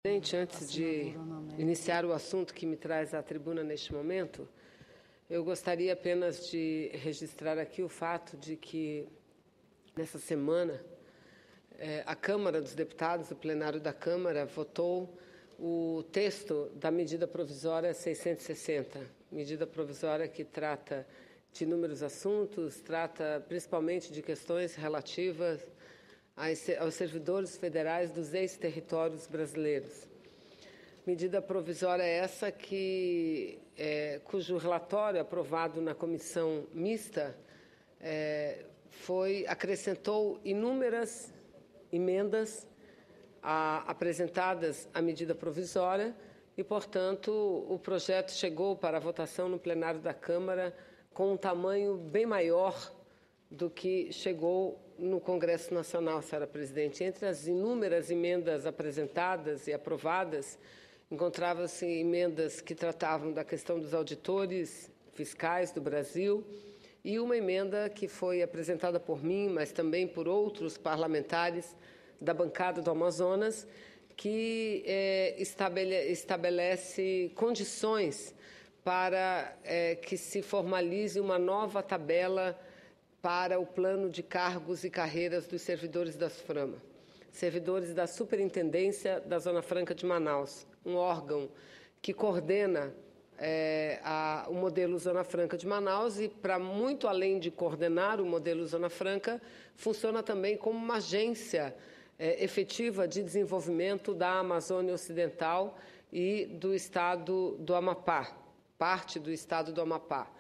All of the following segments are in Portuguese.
Antes de iniciar o assunto que me traz à tribuna neste momento, eu gostaria apenas de registrar aqui o fato de que, nessa semana, a Câmara dos Deputados, o plenário da Câmara, votou o texto da medida provisória 660, medida provisória que trata de inúmeros assuntos, trata principalmente de questões relativas aos servidores federais dos ex-territórios brasileiros. Medida provisória essa cujo relatório aprovado na comissão mista acrescentou inúmeras emendas apresentadas à medida provisória e, portanto, o projeto chegou para a votação no plenário da Câmara com um tamanho bem maior do que chegou no Congresso Nacional, senhora presidente. Entre as inúmeras emendas apresentadas e aprovadas, encontravam-se emendas que tratavam da questão dos auditores fiscais do Brasil e uma emenda que foi apresentada por mim, mas também por outros parlamentares da bancada do Amazonas, que estabelece condições para que se formalize uma nova tabela para o plano de cargos e carreiras dos servidores da SUFRAMA, servidores da Superintendência da Zona Franca de Manaus, um órgão que coordena o modelo Zona Franca de Manaus e, para muito além de coordenar o modelo Zona Franca, funciona também como uma agência efetiva de desenvolvimento da Amazônia Ocidental e do estado do Amapá, parte do estado do Amapá.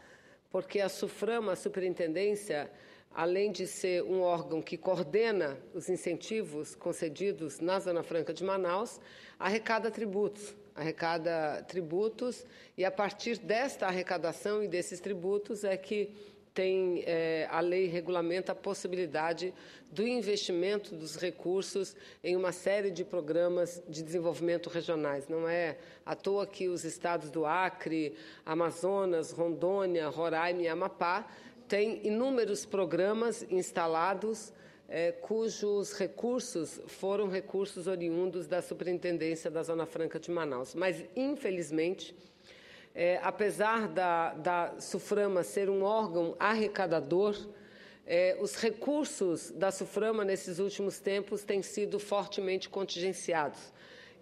Porque a SUFRAMA, a Superintendência, além de ser um órgão que coordena os incentivos concedidos na Zona Franca de Manaus, arrecada tributos e, a partir desta arrecadação e desses tributos, é que a lei regulamenta a possibilidade do investimento dos recursos em uma série de programas de desenvolvimento regionais. Não é à toa que os estados do Acre, Amazonas, Rondônia, Roraima e Amapá têm inúmeros programas instalados cujos recursos foram recursos oriundos da Superintendência da Zona Franca de Manaus. Mas, infelizmente, apesar da SUFRAMA ser um órgão arrecadador, os recursos da SUFRAMA nesses últimos tempos têm sido fortemente contingenciados.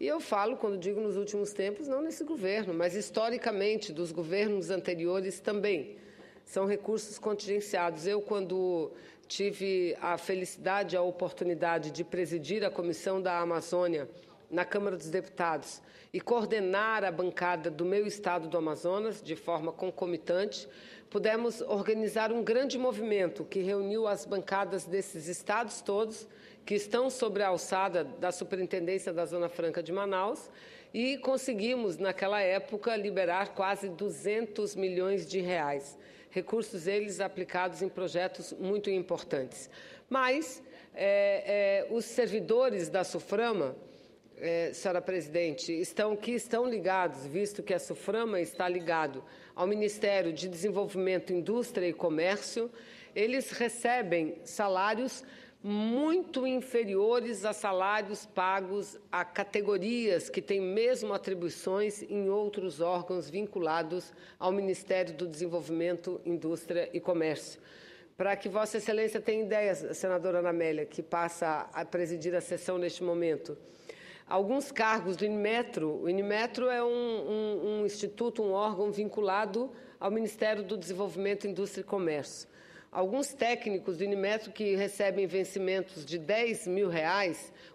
E eu falo, quando digo nos últimos tempos, não nesse governo, mas historicamente dos governos anteriores também. São recursos contingenciados. Eu, quando tive a felicidade, a oportunidade de presidir a Comissão da Amazônia na Câmara dos Deputados e coordenar a bancada do meu estado do Amazonas de forma concomitante, pudemos organizar um grande movimento que reuniu as bancadas desses estados todos, que estão sobre a alçada da Superintendência da Zona Franca de Manaus, e conseguimos, naquela época, liberar quase 200 milhões de reais. Recursos eles aplicados em projetos muito importantes. Mas os servidores da SUFRAMA, senhora presidente, estão ligados, visto que a SUFRAMA está ligado ao Ministério de Desenvolvimento, Indústria e Comércio, eles recebem salários muito inferiores a salários pagos a categorias que têm mesmo atribuições em outros órgãos vinculados ao Ministério do Desenvolvimento, Indústria e Comércio. Para que Vossa Excelência tenha ideia, senadora Ana Amélia, que passa a presidir a sessão neste momento, alguns cargos do INMETRO, o INMETRO é um instituto, um órgão vinculado ao Ministério do Desenvolvimento, Indústria e Comércio. Alguns técnicos do INMETRO que recebem vencimentos de R$10 mil,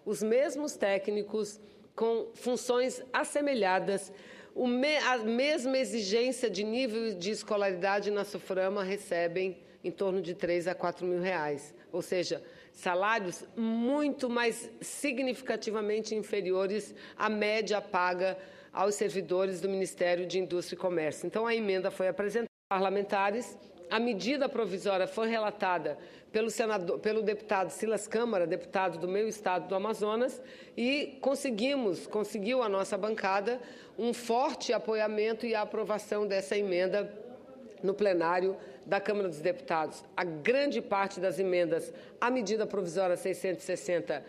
os mesmos técnicos com funções assemelhadas, a mesma exigência de nível de escolaridade na SUFRAMA recebem em torno de R$3 a R$4 mil. Ou seja, salários muito mais significativamente inferiores à média paga aos servidores do Ministério de Indústria e Comércio. Então, a emenda foi apresentada aos parlamentares, a medida provisória foi relatada pelo deputado Silas Câmara, deputado do meu estado do Amazonas, e conseguiu a nossa bancada um forte apoiamento e a aprovação dessa emenda no plenário da Câmara dos Deputados. A grande parte das emendas à medida provisória 660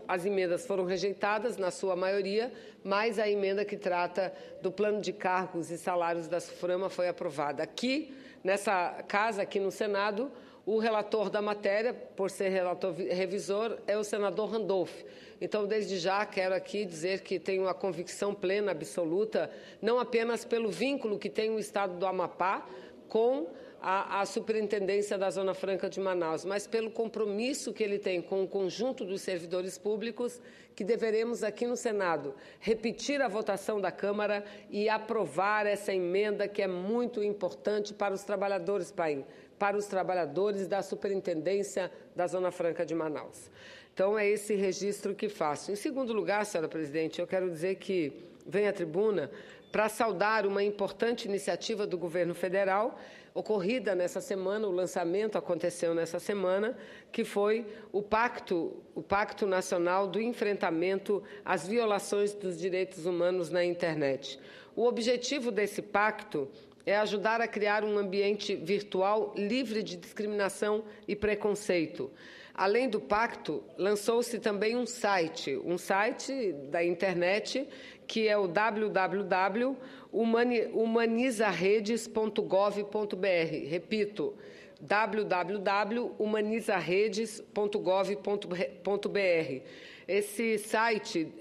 as emendas foram rejeitadas, na sua maioria, mas a emenda que trata do plano de cargos e salários da SUFRAMA foi aprovada. Aqui, nessa casa, aqui no Senado, o relator da matéria, por ser relator revisor, é o senador Randolph. Então, desde já, quero aqui dizer que tenho uma convicção plena, absoluta, não apenas pelo vínculo que tem o Estado do Amapá com a Superintendência da Zona Franca de Manaus, mas pelo compromisso que ele tem com o conjunto dos servidores públicos, que deveremos aqui no Senado repetir a votação da Câmara e aprovar essa emenda que é muito importante para os trabalhadores, para os trabalhadores da Superintendência da Zona Franca de Manaus. Então, é esse registro que faço. Em segundo lugar, senhora presidente, eu quero dizer que venho à tribuna para saudar uma importante iniciativa do governo federal, ocorrida nessa semana, o lançamento aconteceu nessa semana, que foi o Pacto Nacional do Enfrentamento às Violações dos Direitos Humanos na Internet. O objetivo desse pacto é ajudar a criar um ambiente virtual livre de discriminação e preconceito. Além do pacto, lançou-se também um site da internet, que é o www.humanizaredes.gov.br. Repito, www.humanizaredes.gov.br. Esse site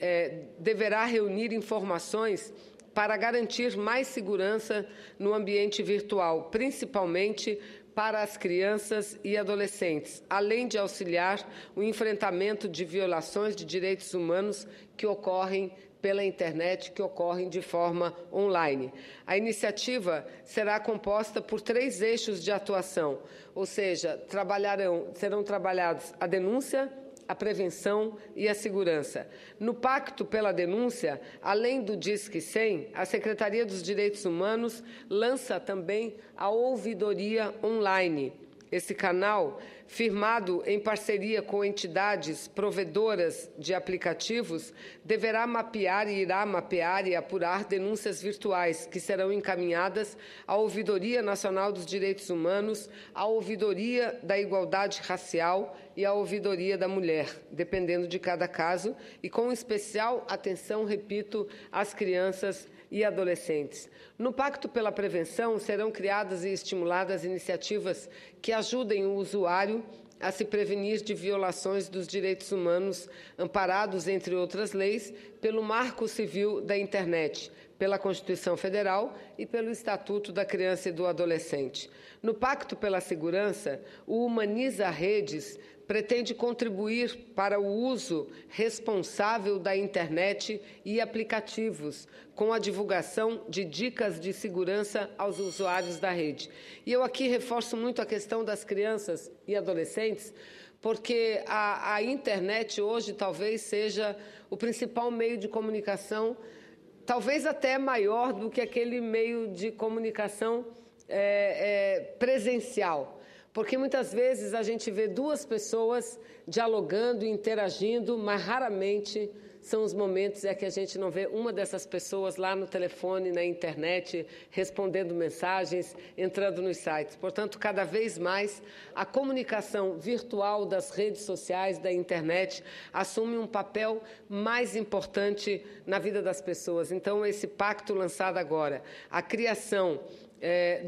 deverá reunir informações para garantir mais segurança no ambiente virtual, principalmente para as crianças e adolescentes, além de auxiliar o enfrentamento de violações de direitos humanos que ocorrem pela internet, que ocorrem de forma online. A iniciativa será composta por 3 eixos de atuação, ou seja, serão trabalhados a denúncia, a prevenção e a segurança. No Pacto pela Denúncia, além do Disque 100, a Secretaria dos Direitos Humanos lança também a ouvidoria online. Esse canal, firmado em parceria com entidades provedoras de aplicativos, deverá mapear e irá mapear e apurar denúncias virtuais que serão encaminhadas à Ouvidoria Nacional dos Direitos Humanos, à Ouvidoria da Igualdade Racial e à Ouvidoria da Mulher, dependendo de cada caso, e com especial atenção, repito, às crianças e adolescentes. No Pacto pela Prevenção, serão criadas e estimuladas iniciativas que ajudem o usuário a se prevenir de violações dos direitos humanos, amparados, entre outras leis, pelo Marco Civil da Internet, pela Constituição Federal e pelo Estatuto da Criança e do Adolescente. No Pacto pela Segurança, o Humaniza Redes pretende contribuir para o uso responsável da internet e aplicativos, com a divulgação de dicas de segurança aos usuários da rede. E eu aqui reforço muito a questão das crianças e adolescentes, porque a internet hoje talvez seja o principal meio de comunicação, talvez até maior do que aquele meio de comunicação presencial. Porque muitas vezes a gente vê 2 pessoas dialogando e interagindo, mas raramente são os momentos que a gente não vê uma dessas pessoas lá no telefone, na internet, respondendo mensagens, entrando nos sites. Portanto, cada vez mais, a comunicação virtual das redes sociais, da internet, assume um papel mais importante na vida das pessoas. Então, esse pacto lançado agora, a criação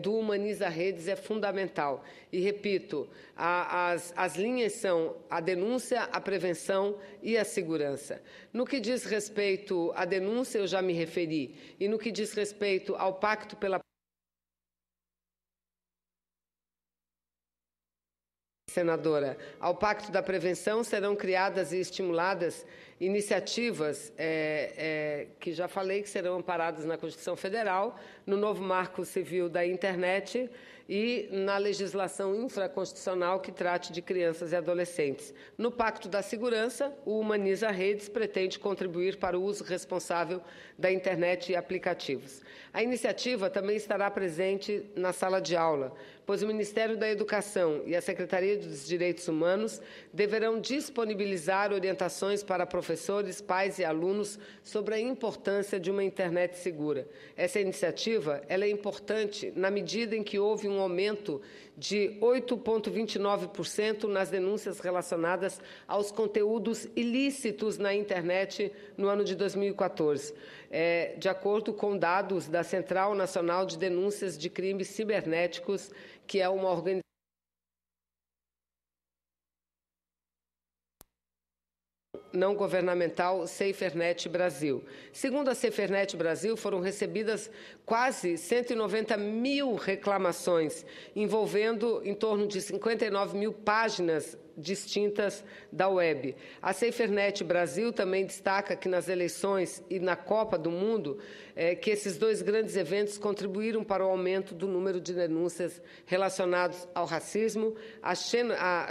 do Humaniza Redes é fundamental. E, repito, as linhas são a denúncia, a prevenção e a segurança. No que diz respeito à denúncia, eu já me referi. E no que diz respeito ao Pacto pela senadora, ao Pacto da Prevenção serão criadas e estimuladas iniciativas que já falei que serão amparadas na Constituição Federal, no novo Marco Civil da Internet e na legislação infraconstitucional que trate de crianças e adolescentes. No Pacto da Segurança, o Humaniza Redes pretende contribuir para o uso responsável da internet e aplicativos. A iniciativa também estará presente na sala de aula, pois o Ministério da Educação e a Secretaria dos Direitos Humanos deverão disponibilizar orientações para professores professores, pais e alunos sobre a importância de uma internet segura. Essa iniciativa ela é importante na medida em que houve um aumento de 8,29% nas denúncias relacionadas aos conteúdos ilícitos na internet no ano de 2014, de acordo com dados da Central Nacional de Denúncias de Crimes Cibernéticos, que é uma organização não governamental SaferNet Brasil. Segundo a SaferNet Brasil, foram recebidas quase 190 mil reclamações, envolvendo em torno de 59 mil páginas distintas da web. A SaferNet Brasil também destaca que nas eleições e na Copa do Mundo, que esses dois grandes eventos contribuíram para o aumento do número de denúncias relacionadas ao racismo, à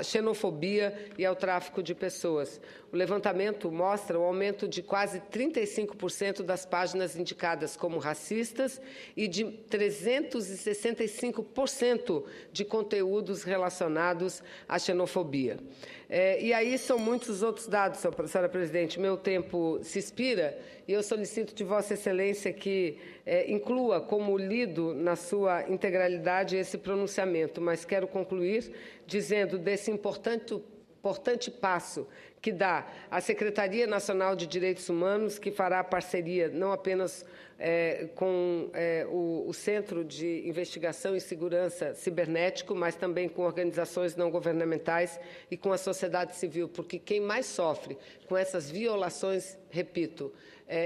xenofobia e ao tráfico de pessoas. O levantamento mostra o aumento de quase 35% das páginas indicadas como racistas e de 365% de conteúdos relacionados à xenofobia. E aí são muitos outros dados, senhora presidente. Meu tempo se expira e eu solicito de Vossa Excelência que inclua como lido na sua integralidade esse pronunciamento, mas quero concluir dizendo desse importante passo que dá a Secretaria Nacional de Direitos Humanos, que fará parceria não apenas com o Centro de Investigação e Segurança Cibernético, mas também com organizações não governamentais e com a sociedade civil, porque quem mais sofre com essas violações, repito,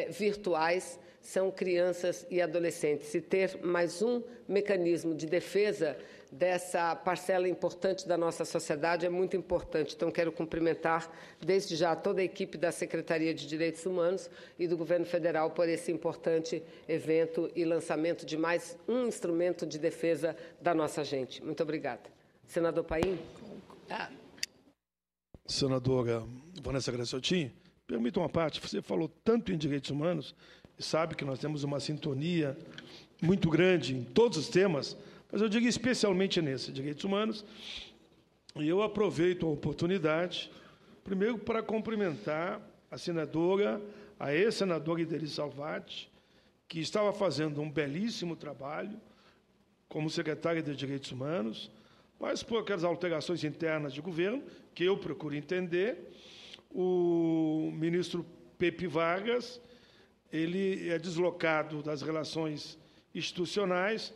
virtuais, são crianças e adolescentes. E ter mais um mecanismo de defesa dessa parcela importante da nossa sociedade é muito importante. Então, quero cumprimentar, desde já, toda a equipe da Secretaria de Direitos Humanos e do Governo Federal por esse importante evento e lançamento de mais um instrumento de defesa da nossa gente. Muito obrigada. Senador Paim. Senadora Vanessa Graziotin, permita uma parte. Você falou tanto em direitos humanos e sabe que nós temos uma sintonia muito grande em todos os temas, mas eu digo especialmente nesse, direitos humanos, e eu aproveito a oportunidade, primeiro, para cumprimentar a senadora, a ex-senadora Ideli Salvati, que estava fazendo um belíssimo trabalho como secretária de Direitos Humanos, mas por aquelas alterações internas de governo, que eu procuro entender, o ministro Pepe Vargas, ele é deslocado das relações institucionais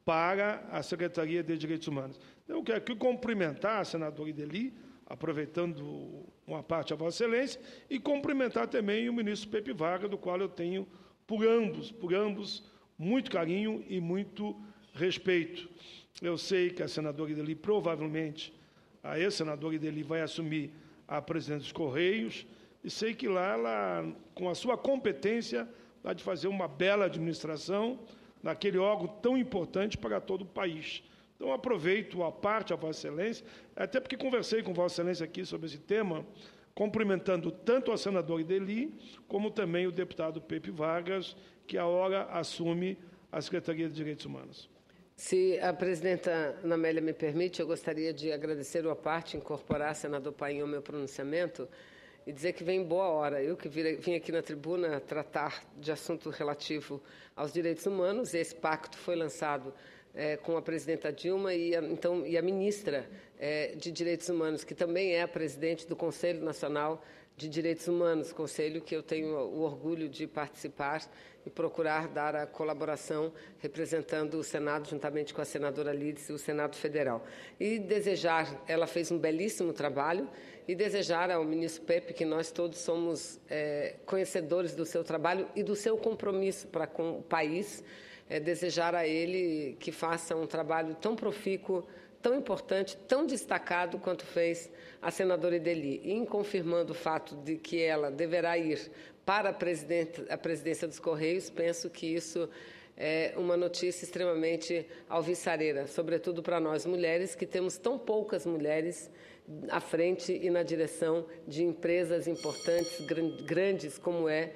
para a Secretaria de Direitos Humanos. Eu quero aqui cumprimentar a senadora Ideli, aproveitando uma parte a Vossa Excelência, e cumprimentar também o ministro Pepe Vargas, do qual eu tenho, por ambos, muito carinho e muito respeito. Eu sei que a senadora Ideli, provavelmente, a ex-senadora Ideli vai assumir a presidência dos Correios, e sei que lá ela, com a sua competência, vai de fazer uma bela administração naquele órgão tão importante para todo o país. Então, aproveito a parte a Vossa Excelência, até porque conversei com Vossa Excelência aqui sobre esse tema, cumprimentando tanto a senadora Ideli, como também o deputado Pepe Vargas, que agora assume a Secretaria de Direitos Humanos. Se a presidenta Ana Amélia me permite, eu gostaria de agradecer a parte, incorporar, senador Paim, ao meu pronunciamento, e dizer que vem boa hora. Eu que vim aqui na tribuna tratar de assunto relativo aos direitos humanos. Esse pacto foi lançado com a presidenta Dilma e a ministra de Direitos Humanos, que também é a presidente do Conselho Nacional de Direitos Humanos, conselho que eu tenho o orgulho de participar e procurar dar a colaboração representando o Senado, juntamente com a senadora Lides e o Senado Federal. E desejar, ela fez um belíssimo trabalho, e desejar ao ministro Pepe que nós todos somos conhecedores do seu trabalho e do seu compromisso para com o país, desejar a ele que faça um trabalho tão profícuo, tão importante, tão destacado quanto fez a senadora Ideli, e confirmando o fato de que ela deverá ir para a presidência dos Correios, penso que isso é uma notícia extremamente alvissareira, sobretudo para nós mulheres, que temos tão poucas mulheres à frente e na direção de empresas importantes, grandes, como é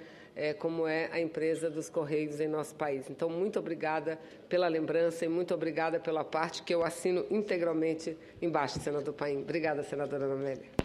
a empresa dos Correios em nosso país. Então, muito obrigada pela lembrança e muito obrigada pela parte que eu assino integralmente embaixo, senador Paim. Obrigada, senadora Ana Amélia.